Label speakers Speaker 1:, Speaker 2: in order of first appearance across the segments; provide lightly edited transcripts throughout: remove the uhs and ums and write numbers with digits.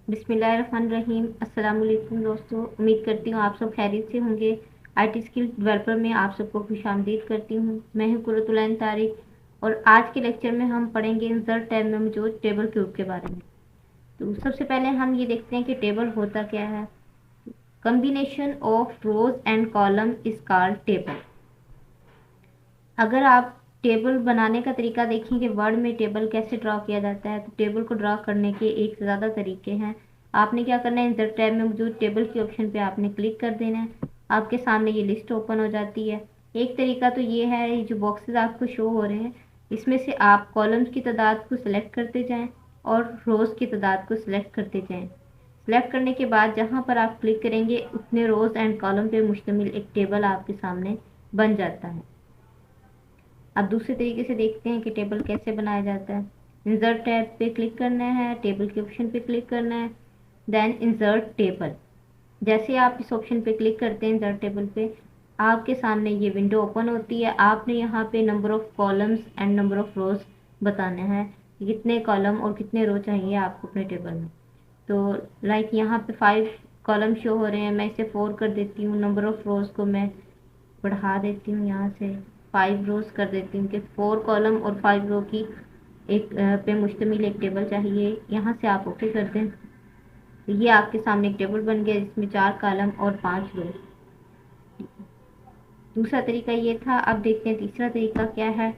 Speaker 1: बिस्मिल्लाहिर्रहमानिर्रहीम। अस्सलाम वालेकुम दोस्तों, उम्मीद करती हूँ आप सब खैरियत से होंगे। आईटी स्किल डेवलपर में आप सबको खुशामदीद करती हूँ। मैं हूँ कुर्रतुल तारिक और आज के लेक्चर में हम पढ़ेंगे इंसर्ट टैब में मौजूद टेबल क्यूब के बारे में। तो सबसे पहले हम ये देखते हैं कि टेबल होता क्या है। Combination of rose and column is called table. अगर आप टेबल बनाने का तरीका देखें कि वर्ड में टेबल कैसे ड्रॉ किया जाता है, तो टेबल को ड्रॉ करने के एक से ज़्यादा तरीके हैं। आपने क्या करना है, इंसर्ट टैब में मौजूद टेबल के ऑप्शन पे आपने क्लिक कर देना है। आपके सामने ये लिस्ट ओपन हो जाती है। एक तरीका तो ये है, ये जो बॉक्सेस आपको शो हो रहे हैं, इसमें से आप कॉलम्स की तादाद को सिलेक्ट करते जाएँ और रोज़ की तादाद को सिलेक्ट करते जाएँ। सिलेक्ट करने के बाद जहाँ पर आप क्लिक करेंगे, उतने रोज़ एंड कॉलम पे मुश्तमिल एक टेबल आपके सामने बन जाता है। अब दूसरे तरीके से देखते हैं कि टेबल कैसे बनाया जाता है। इंसर्ट टैब पे क्लिक करना है, टेबल के ऑप्शन पे क्लिक करना है, देन इंसर्ट टेबल। जैसे आप इस ऑप्शन पे क्लिक करते हैं इंसर्ट टेबल पे, आपके सामने ये विंडो ओपन होती है। आपने यहाँ पे number of columns and number of रोज बताना है, कितने कॉलम और कितने रो चाहिए आपको अपने टेबल में। तो लाइक यहाँ पे 5 कॉलम शो हो रहे हैं, मैं इसे 4 कर देती हूँ। नंबर ऑफ रोज को मैं बढ़ा देती हूँ, यहाँ से 5 रोज कर देती हूँ कि 4 कॉलम और 5 रो की एक पे मुश्तमिल एक टेबल चाहिए। यहाँ से आप ओके कर दें, तो ये आपके सामने एक टेबल बन गया जिसमें 4 कॉलम और 5 रो। दूसरा तरीका ये था। अब देखते हैं तीसरा तरीका क्या है।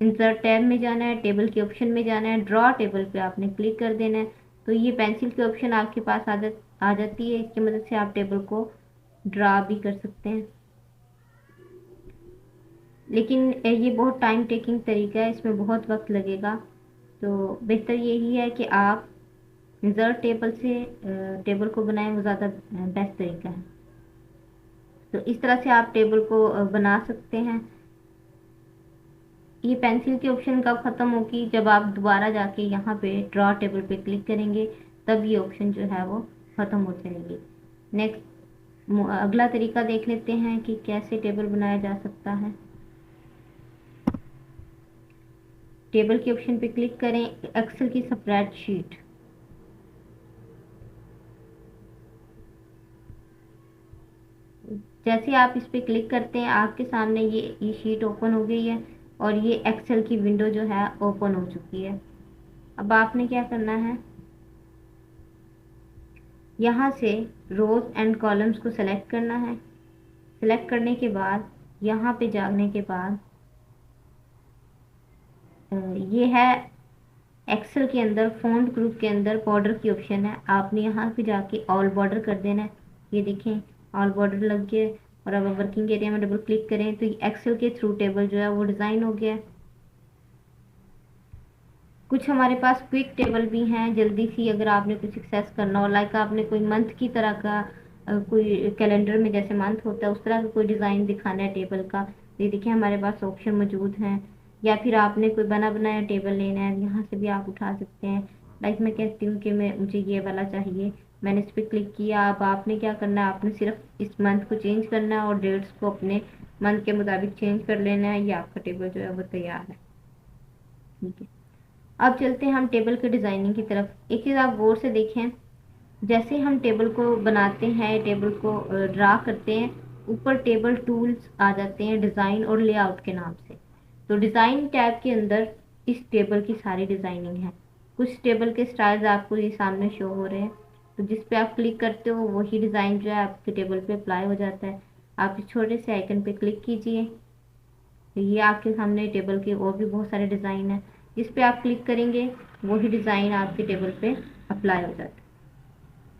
Speaker 1: इंसर्ट टैब में जाना है, टेबल के ऑप्शन में जाना है, ड्रॉ टेबल पे आपने क्लिक कर देना है। तो ये पेंसिल के ऑप्शन आपके पास आ जाती है। इसकी मदद से आप टेबल को ड्रा भी कर सकते हैं, लेकिन ये बहुत टाइम टेकिंग तरीका है, इसमें बहुत वक्त लगेगा। तो बेहतर यही है कि आप इंसर्ट टेबल से टेबल को बनाएं, वो ज़्यादा बेस्ट तरीका है। तो इस तरह से आप टेबल को बना सकते हैं। ये पेंसिल की ऑप्शन कब ख़त्म होगी, जब आप दोबारा जाके यहाँ पे ड्रॉ टेबल पे क्लिक करेंगे, तब ये ऑप्शन जो है वो ख़त्म हो जाएगी। नेक्स्ट अगला तरीका देख लेते हैं कि कैसे टेबल बनाया जा सकता है। टेबल के ऑप्शन पे क्लिक करें, एक्सेल की स्प्रेडशीट। जैसे आप इस पे क्लिक करते हैं, आपके सामने ये शीट ओपन हो गई है और ये एक्सेल की विंडो जो है ओपन हो चुकी है। अब आपने क्या करना है, यहाँ से रोज एंड कॉलम्स को सेलेक्ट करना है। सेलेक्ट करने के बाद यहाँ पे जाने के बाद ये है एक्सेल के अंदर फॉन्ट ग्रुप के अंदर बॉर्डर की ऑप्शन है। आपने यहाँ पे जाके ऑल बॉर्डर कर देना है। ये देखें, ऑल बॉर्डर लग गया। और अब वर्किंग एरिया में डबल क्लिक करें तो एक्सेल के थ्रू टेबल जो है वो डिज़ाइन हो गया है। कुछ हमारे पास क्विक टेबल भी हैं, जल्दी सी अगर आपने कुछ एक्सेस करना हो, लाइक आपने कोई मंथ की तरह का कोई कैलेंडर में जैसे मंथ होता है उस तरह का कोई डिज़ाइन दिखाना है टेबल का, तो ये देखिए हमारे पास ऑप्शन मौजूद हैं। या फिर आपने कोई बना बनाया टेबल लेना है, यहाँ से भी आप उठा सकते हैं। लाइक मैं कहती हूँ कि मुझे ये वाला चाहिए, मैंने इस पर क्लिक किया। अब आपने क्या करना है, आपने सिर्फ इस मंथ को चेंज करना है और डेट्स को अपने मंथ के मुताबिक चेंज कर लेना है। ये आपका टेबल जो है वो तैयार है। ठीक है, अब चलते हैं हम टेबल के डिज़ाइनिंग की तरफ। एक चीज़ आप गौर से देखें, जैसे हम टेबल को बनाते हैं, टेबल को ड्रा करते हैं, ऊपर टेबल टूल्स आ जाते हैं डिज़ाइन और लेआउट के नाम से। तो डिज़ाइन टैब के अंदर इस टेबल की सारी डिज़ाइनिंग है। कुछ टेबल के स्टाइल्स आपको ये सामने शो हो रहे हैं, तो जिस पे आप क्लिक करते हो वही डिज़ाइन जो है आपके टेबल पे अप्लाई हो जाता है। आप इस छोटे से आइकन पे क्लिक कीजिए, तो ये आपके सामने टेबल के और भी बहुत सारे डिज़ाइन हैं। जिस पे आप क्लिक करेंगे वही डिज़ाइन आपके टेबल पे अप्लाई हो जाता है।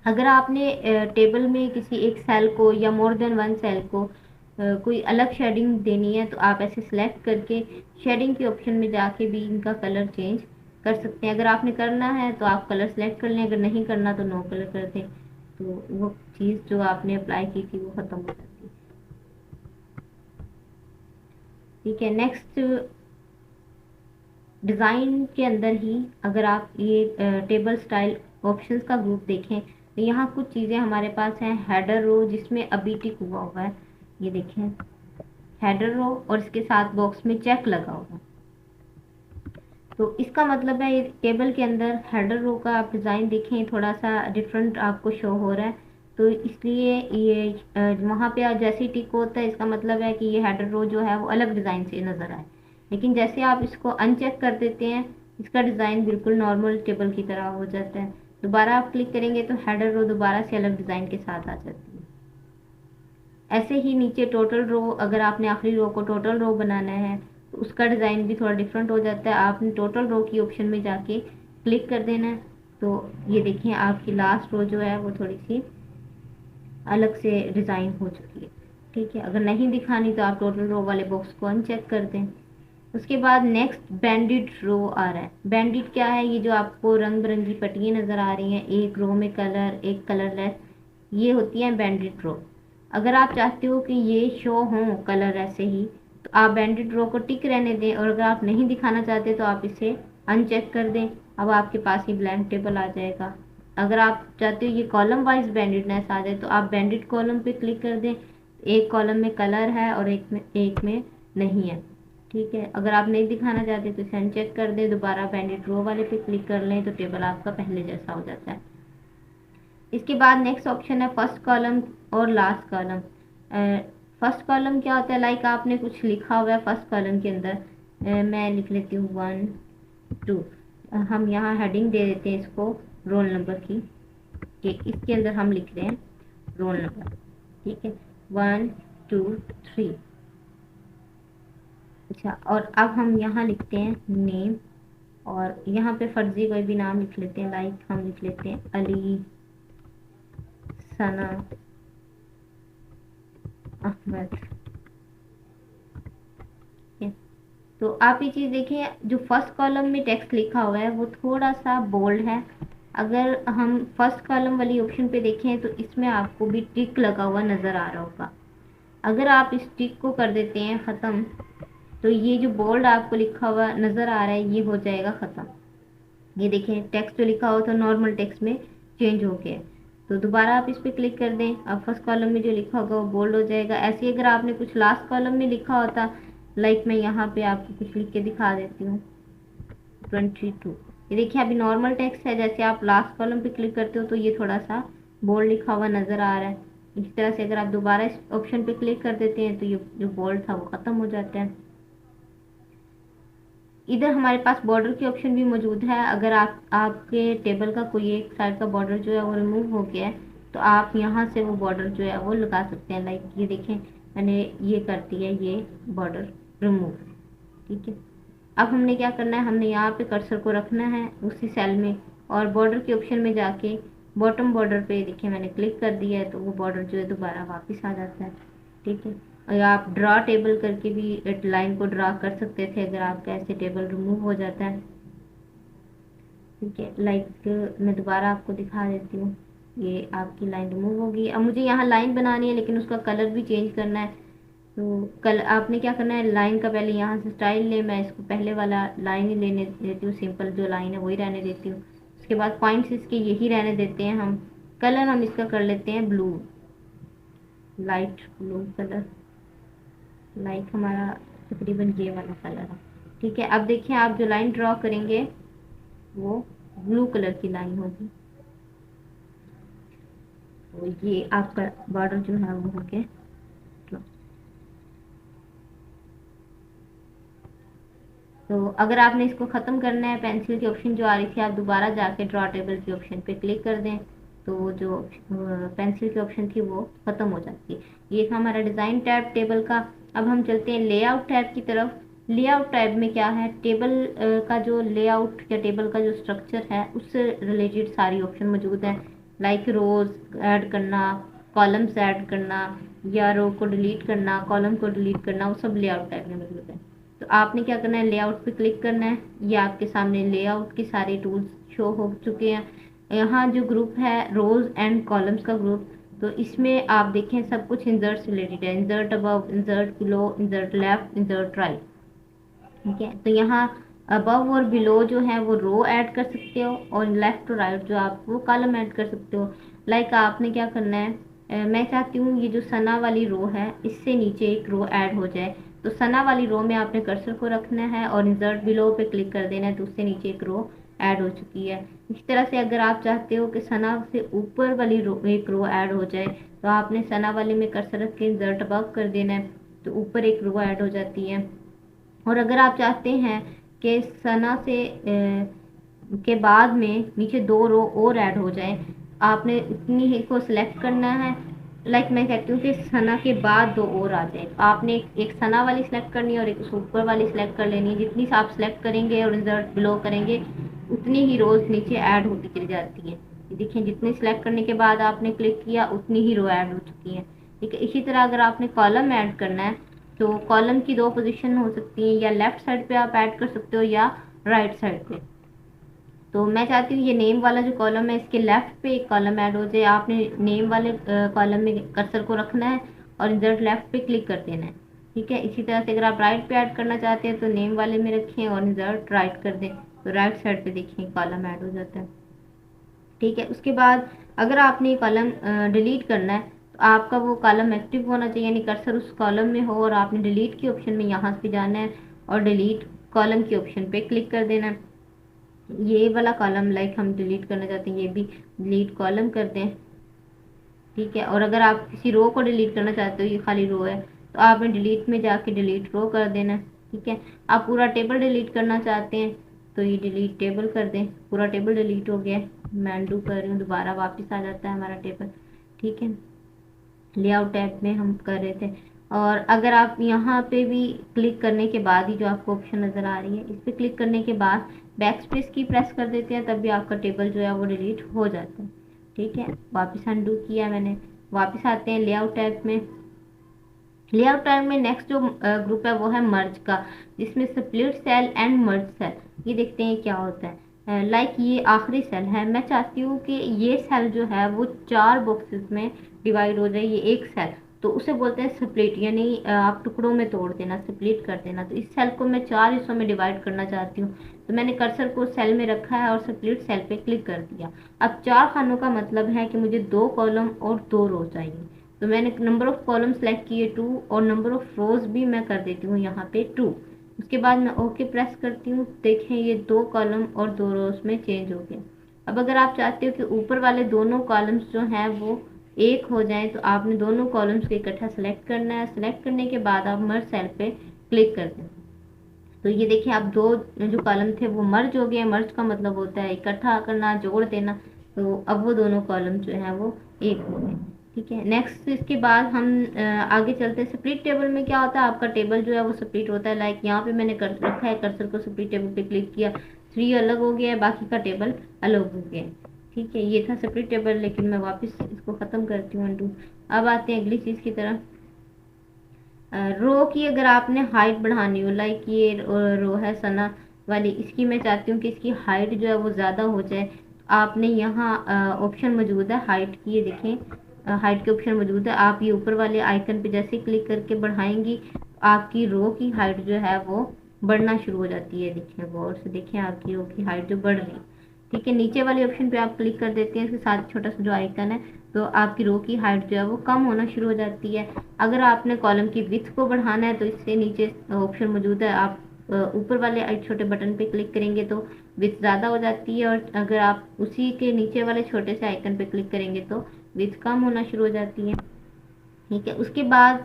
Speaker 1: अगर आपने टेबल में किसी एक सेल को या मोर देन वन सेल को कोई अलग शेडिंग देनी है, तो आप ऐसे सिलेक्ट करके शेडिंग के ऑप्शन में जाके भी इनका कलर चेंज कर सकते हैं। अगर आपने करना है तो आप कलर सेलेक्ट कर लें, अगर नहीं करना तो नो कलर कर दें, तो वो चीज़ जो आपने अप्लाई की थी वो ख़त्म हो जाती है। ठीक है, नेक्स्ट डिज़ाइन के अंदर ही अगर आप ये टेबल स्टाइल ऑप्शंस का ग्रुप देखें, तो यहाँ कुछ चीज़ें हमारे पास हैं। हेडर रो जिसमें अभी टिक हुआ हुआ है, ये देखें हेडर रो, और इसके साथ बॉक्स में चेक लगा हुआ है। तो इसका मतलब है ये टेबल के अंदर हेडर रो का आप डिज़ाइन देखें थोड़ा सा डिफरेंट आपको शो हो रहा है। तो इसलिए ये वहाँ पे जैसे ही टिक होता है इसका मतलब है कि ये हेडर रो जो है वो अलग डिज़ाइन से नज़र आए। लेकिन जैसे आप इसको अनचेक कर देते हैं इसका डिज़ाइन बिल्कुल नॉर्मल टेबल की तरह हो जाता है। दोबारा आप क्लिक करेंगे तो हेडर रो दोबारा से अलग डिज़ाइन के साथ आ जाती है। ऐसे ही नीचे टोटल रो, अगर आपने आखिरी रो को टोटल रो बनाना है तो उसका डिज़ाइन भी थोड़ा डिफरेंट हो जाता है। आपने टोटल रो की ऑप्शन में जाके क्लिक कर देना है। तो ये देखिए आपकी लास्ट रो जो है वो थोड़ी सी अलग से डिज़ाइन हो चुकी है। ठीक है, अगर नहीं दिखानी तो आप टोटल रो वाले बॉक्स को अनचेक कर दें। उसके बाद नेक्स्ट बैंडिड रो आ रहा है। बैंडिड क्या है? ये जो आपको रंग बिरंगी पट्टियाँ नज़र आ रही हैं, एक रो में कलर एक कलरलेस, ये होती हैं बैंडिड रो। अगर आप चाहते हो कि ये शो हों कलर ऐसे ही तो आप बैंडिड रो को टिक रहने दें, और अगर आप नहीं दिखाना चाहते तो आप इसे अनचेक कर दें। अब आपके पास ये ब्लैंक टेबल आ जाएगा। अगर आप चाहते हो ये कॉलम वाइज बैंडिडनेस आ जाए तो आप बैंडिड कॉलम पे क्लिक कर दें। एक कॉलम में कलर है और एक में नहीं है। ठीक है, अगर आप नहीं दिखाना चाहते तो इसे अनचेक कर दें, दोबारा बैंडिड रो वाले पे क्लिक कर लें तो टेबल आपका पहले जैसा हो जाता है। इसके बाद नेक्स्ट ऑप्शन है फर्स्ट कॉलम और लास्ट कॉलम। फर्स्ट कॉलम क्या होता है? लाइक आपने कुछ लिखा हुआ है फर्स्ट कॉलम के अंदर। मैं लिख लेती हूँ 1 2। हम यहाँ हेडिंग दे देते हैं इसको रोल नंबर की, कि इसके अंदर हम लिख रहे हैं रोल नंबर। ठीक है, 1 2 3। अच्छा, और अब हम यहाँ लिखते हैं नेम, और यहाँ पे फर्जी कोई भी नाम लिख लेते हैं। लाइक हम लिख लेते हैं अली, सना, अहमद। तो आप ये चीज़ देखें, जो फर्स्ट कॉलम में टेक्स्ट लिखा हुआ है वो थोड़ा सा बोल्ड है। अगर हम फर्स्ट कॉलम वाली ऑप्शन पे देखें तो इसमें आपको भी टिक लगा हुआ नज़र आ रहा होगा। अगर आप इस टिक को कर देते हैं ख़त्म तो ये जो बोल्ड आपको लिखा हुआ नज़र आ रहा है ये हो जाएगा ख़त्म। ये देखें टेक्स्ट जो लिखा हुआ था नॉर्मल टेक्स्ट में चेंज हो गया। तो दोबारा आप इस पर क्लिक कर दें, अब फर्स्ट कॉलम में जो लिखा होगा वो बोल्ड हो जाएगा। ऐसे ही अगर आपने कुछ लास्ट कॉलम में लिखा होता, लाइक मैं यहाँ पे आपको कुछ लिख के दिखा देती हूँ 22। ये देखिए अभी नॉर्मल टेक्स्ट है, जैसे आप लास्ट कॉलम पे क्लिक करते हो तो ये थोड़ा सा बोल्ड लिखा हुआ नज़र आ रहा है। इसी तरह से अगर आप दोबारा इस ऑप्शन पे क्लिक कर देते हैं तो ये जो बोल्ड था वो ख़त्म हो जाता है। इधर हमारे पास बॉर्डर की ऑप्शन भी मौजूद है। अगर आपके टेबल का कोई एक साइड का बॉर्डर जो है वो रिमूव हो गया है तो आप यहाँ से वो बॉर्डर जो है वो लगा सकते हैं। लाइक ये देखें मैंने ये कर दिया ये बॉर्डर रिमूव। ठीक है, अब हमने क्या करना है, हमने यहाँ पे कर्सर को रखना है उसी सेल में, और बॉर्डर के ऑप्शन में जाके बॉटम बॉर्डर पे देखिए मैंने क्लिक कर दिया है तो वो बॉर्डर जो है दोबारा वापस आ जाता है। ठीक है, या आप ड्रा टेबल करके भी एक लाइन को ड्रा कर सकते थे अगर आपका ऐसे टेबल रिमूव हो जाता है। ठीक है, लाइक मैं दोबारा आपको दिखा देती हूँ। ये आपकी लाइन रिमूव होगी। अब मुझे यहाँ लाइन बनानी है लेकिन उसका कलर भी चेंज करना है। तो कल आपने क्या करना है, लाइन का पहले यहाँ से स्टाइल ले, मैं इसको पहले वाला लाइन ही लेने देती हूँ, सिंपल जो लाइन है वही रहने देती हूँ। उसके बाद पॉइंट्स इसके यही रहने देते हैं हम। कलर हम इसका कर लेते हैं blue, light blue colour. Like हमारा तकरीबन ये वाला कलर है। ठीक है, अब देखिए आप जो लाइन ड्रॉ करेंगे वो ब्लू कलर की लाइन होगी। तो ये आपका बॉर्डर जो है वो हो गया draw। तो अगर आपने इसको ख़त्म करना है, पेंसिल की ऑप्शन जो आ रही थी आप दोबारा जाके ड्रॉ टेबल की ऑप्शन पे क्लिक कर दें तो जो पेंसिल की ऑप्शन थी वो ख़त्म हो जाती है। ये था हमारा डिज़ाइन टैब टेबल का। अब हम चलते हैं लेआउट टैब की तरफ। लेआउट टैब में क्या है, टेबल का जो लेआउट या टेबल का जो स्ट्रक्चर है उससे रिलेटेड सारी ऑप्शन मौजूद है। लाइक रोज ऐड करना, कॉलम्स ऐड करना, या रो को डिलीट करना, कॉलम को डिलीट करना, वो सब लेआउट टैब में मौजूद है। तो आपने क्या करना है, लेआउट पे क्लिक करना है। ये आपके सामने लेआउट के सारे टूल्स शो हो चुके हैं। यहाँ जो ग्रुप है रोज एंड कॉलम्स का ग्रुप, तो इसमें आप देखें सब कुछ इंसर्ट से रिलेटेड है। Insert above, insert below, insert left, insert right. ठीक है, तो यहाँ अबव और बिलो जो है वो रो ऐड कर सकते हो, और लेफ्ट और राइट जो आप वो कॉलम ऐड कर सकते हो। लाइक आपने क्या करना है, मैं चाहती हूँ ये जो सना वाली रो है इससे नीचे एक रो ऐड हो जाए, तो सना वाली रो में आपने कर्सर को रखना है और इंसर्ट बिलो पे क्लिक कर देना है, तो उससे नीचे एक रो ऐड हो चुकी है। इस तरह से अगर आप चाहते हो कि सना से ऊपर वाली रो एक रो ऐड हो जाए, तो आपने सना वाले में कर्सर रख के इंसर्ट अबव कर देना है, तो ऊपर एक रो ऐड हो जाती है। और अगर आप चाहते हैं कि सना से के बाद में नीचे 2 रो और ऐड हो जाए, आपने इतनी ही को सिलेक्ट करना है। लाइक मैं कहती हूँ कि सना के बाद 2 और आ जाए, तो आपने एक सना वाली सिलेक्ट करनी है और एक ऊपर वाली सिलेक्ट कर लेनी है। जितनी आप सिलेक्ट करेंगे और इंसर्ट बिलो करेंगे, उतनी ही रोज नीचे ऐड होती चली जाती है। देखिए, जितनी सिलेक्ट करने के बाद आपने क्लिक किया, उतनी ही रो ऐड हो चुकी है। ठीक है, इसी तरह अगर आपने कॉलम ऐड करना है, तो कॉलम की 2 पोजीशन हो सकती है, या लेफ्ट साइड पे आप ऐड कर सकते हो या राइट साइड पे। तो मैं चाहती हूँ ये नेम वाला जो कॉलम है, इसके लेफ्ट पे एक कॉलम ऐड हो जाए। आपने नेम वाले कॉलम में कर्सर को रखना है और इंसर्ट लेफ्ट पे क्लिक कर देना है। ठीक है, इसी तरह से अगर आप राइट पे ऐड करना चाहते हैं, तो नेम वाले में रखें और इंसर्ट राइट कर दें, तो राइट साइड पे देखिए कॉलम ऐड हो जाता है। ठीक है, उसके बाद अगर आपने ये कॉलम डिलीट करना है, तो आपका वो कॉलम एक्टिव होना चाहिए, यानी कर्सर उस कॉलम में हो, और आपने डिलीट के ऑप्शन में यहाँ पे जाना है और डिलीट कॉलम के ऑप्शन पे क्लिक कर देना है। ये वाला कॉलम लाइक हम डिलीट करना चाहते हैं, ये भी डिलीट कॉलम कर दें। ठीक है, और अगर आप किसी रो को डिलीट करना चाहते हो, ये खाली रो है, तो आपने डिलीट में जाके डिलीट रो कर देना है। ठीक है, आप पूरा टेबल डिलीट करना चाहते हैं, तो ये डिलीट टेबल कर दें। पूरा टेबल डिलीट हो गया, मैं अनडू कर रही हूँ, दोबारा वापस आ जाता है हमारा टेबल। ठीक है, लेआउट टैब में हम कर रहे थे। और अगर आप यहाँ पे भी क्लिक करने के बाद ही जो आपको ऑप्शन नज़र आ रही है, इस पर क्लिक करने के बाद बैक स्पेस की प्रेस कर देते हैं, तब भी आपका टेबल जो है वो डिलीट हो जाता है। ठीक है, वापस अनडू किया मैंने, वापस आते हैं लेआउट टैब में। लेआउट टैब में नेक्स्ट जो ग्रुप है वो है मर्ज का, जिसमें split cell and merge cell. ये देखते हैं क्या होता है। लाइक ये आखिरी सेल है, मैं चाहती हूँ कि ये सेल जो है वो 4 बॉक्सेस में डिवाइड हो जाए, ये एक सेल, तो उसे बोलते हैं स्प्लिट, यानी आप टुकड़ों में तोड़ देना, स्प्लिट कर देना। तो इस सेल को मैं 4 हिस्सों में डिवाइड करना चाहती हूँ, तो मैंने कर्सर को सेल में रखा है और स्प्लिट सेल पे क्लिक कर दिया। अब 4 खानों का मतलब है कि मुझे 2 कॉलम और 2 रो चाहिए, तो मैंने नंबर ऑफ कॉलम सेलेक्ट किए 2, और नंबर ऑफ रोज भी मैं कर देती हूँ यहाँ पे 2। उसके बाद मैं ओके प्रेस करती हूँ, देखें ये 2 कॉलम और 2 रोज में चेंज हो गया। अब अगर आप चाहते हो कि ऊपर वाले दोनों कॉलम्स जो हैं वो एक हो जाएं, तो आपने दोनों कॉलम्स को इकट्ठा सेलेक्ट करना है। सेलेक्ट करने के बाद आप मर्ज सेल पे क्लिक कर दें, तो ये देखिए आप 2 जो कॉलम थे वो मर्ज हो गए। मर्ज का मतलब होता है इकट्ठा करना, जोड़ देना। तो अब वो दोनों कॉलम जो हैं वो एक हो गए। ठीक है, नेक्स्ट इसके बाद हम आगे चलते हैं। स्प्लिट टेबल में क्या होता है, आपका टेबल जो है वो स्प्लिट होता है। लाइक यहाँ पे मैंने कर रखा है कर्सर को, स्प्लिट टेबल पे क्लिक किया, 3 अलग हो गया है, बाकी का टेबल अलग हो गया है। ठीक है, ये था स्प्लिट टेबल, लेकिन मैं वापस इसको ख़त्म करती हूँ अनडू। अब आते हैं अगली चीज़ की तरफ। रो की अगर आपने हाइट बढ़ानी हो, लाइक ये रो है सना वाली, इसकी मैं चाहती हूँ कि इसकी हाइट जो है वो ज़्यादा हो जाए। आपने यहाँ ऑप्शन मौजूद है हाइट की, ये देखें हाइट के ऑप्शन मौजूद है। आप ये ऊपर वाले आइकन पे जैसे क्लिक करके बढ़ाएंगी, आपकी रो की हाइट जो है वो बढ़ना शुरू हो जाती है। देखें, गौर से देखें, आपकी रो की हाइट जो बढ़ रही है। ठीक है, नीचे वाले ऑप्शन पे आप क्लिक कर देते हैं, इसके साथ छोटा सा जो आइकन है, तो आपकी रो की हाइट जो है वो कम होना शुरू हो जाती है। अगर आपने कॉलम की विड्थ को बढ़ाना है, तो इससे नीचे ऑप्शन मौजूद है, आप ऊपर वाले छोटे बटन पे क्लिक करेंगे तो विड्थ ज़्यादा हो जाती है, और अगर आप उसी के नीचे वाले छोटे से आइकन पे क्लिक करेंगे तो विड्थ कम होना शुरू हो जाती है। ठीक है, उसके बाद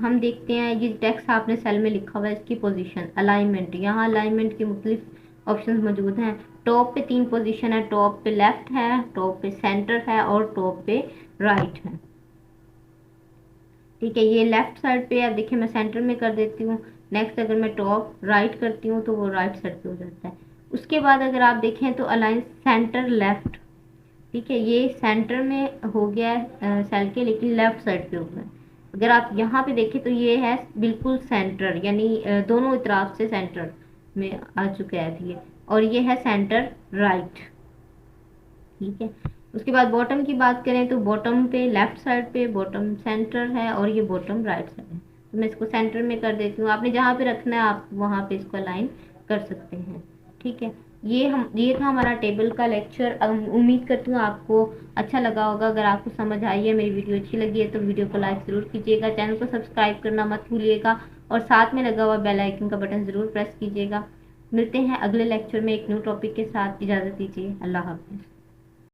Speaker 1: हम देखते हैं ये टेक्स्ट आपने सेल में लिखा हुआ है, इसकी पोजीशन, अलाइनमेंट। यहाँ अलाइनमेंट के मुख्तलिफ ऑप्शंस मौजूद हैं। टॉप पे 3 पोजीशन है, टॉप पे लेफ्ट है, टॉप पे सेंटर है और टॉप पे राइट है। ठीक है, ये लेफ्ट साइड पे है। अब देखिए मैं सेंटर में कर देती हूँ। नेक्स्ट अगर मैं टॉप राइट करती हूँ तो वो राइट साइड पे हो जाता है। उसके बाद अगर आप देखें तो अलाइन सेंटर लेफ्ट, ठीक है, ये सेंटर में हो गया है सेल के, लेकिन लेफ्ट साइड पे होगा। अगर आप यहाँ पे देखें तो ये है बिल्कुल सेंटर, यानी दोनों तरफ से सेंटर में आ चुका है ये, और ये है सेंटर राइट। ठीक है, उसके बाद बॉटम की बात करें तो बॉटम पे लेफ्ट साइड पे बॉटम सेंटर है और ये बॉटम राइट साइड है। तो मैं इसको सेंटर में कर देती हूँ। आपने जहाँ पे रखना है आप वहाँ पे इसको अलाइन कर सकते हैं। ठीक है, ये था हमारा टेबल का लेक्चर। उम्मीद करती हूँ आपको अच्छा लगा होगा। अगर आपको समझ आई है, मेरी वीडियो अच्छी लगी है, तो वीडियो को लाइक ज़रूर कीजिएगा, चैनल को सब्सक्राइब करना मत भूलिएगा और साथ में लगा हुआ बेल आइकन का बटन ज़रूर प्रेस कीजिएगा। मिलते हैं अगले लेक्चर में एक न्यू टॉपिक के साथ। इजाज़त दीजिए। अल्लाह हाफ़िज़।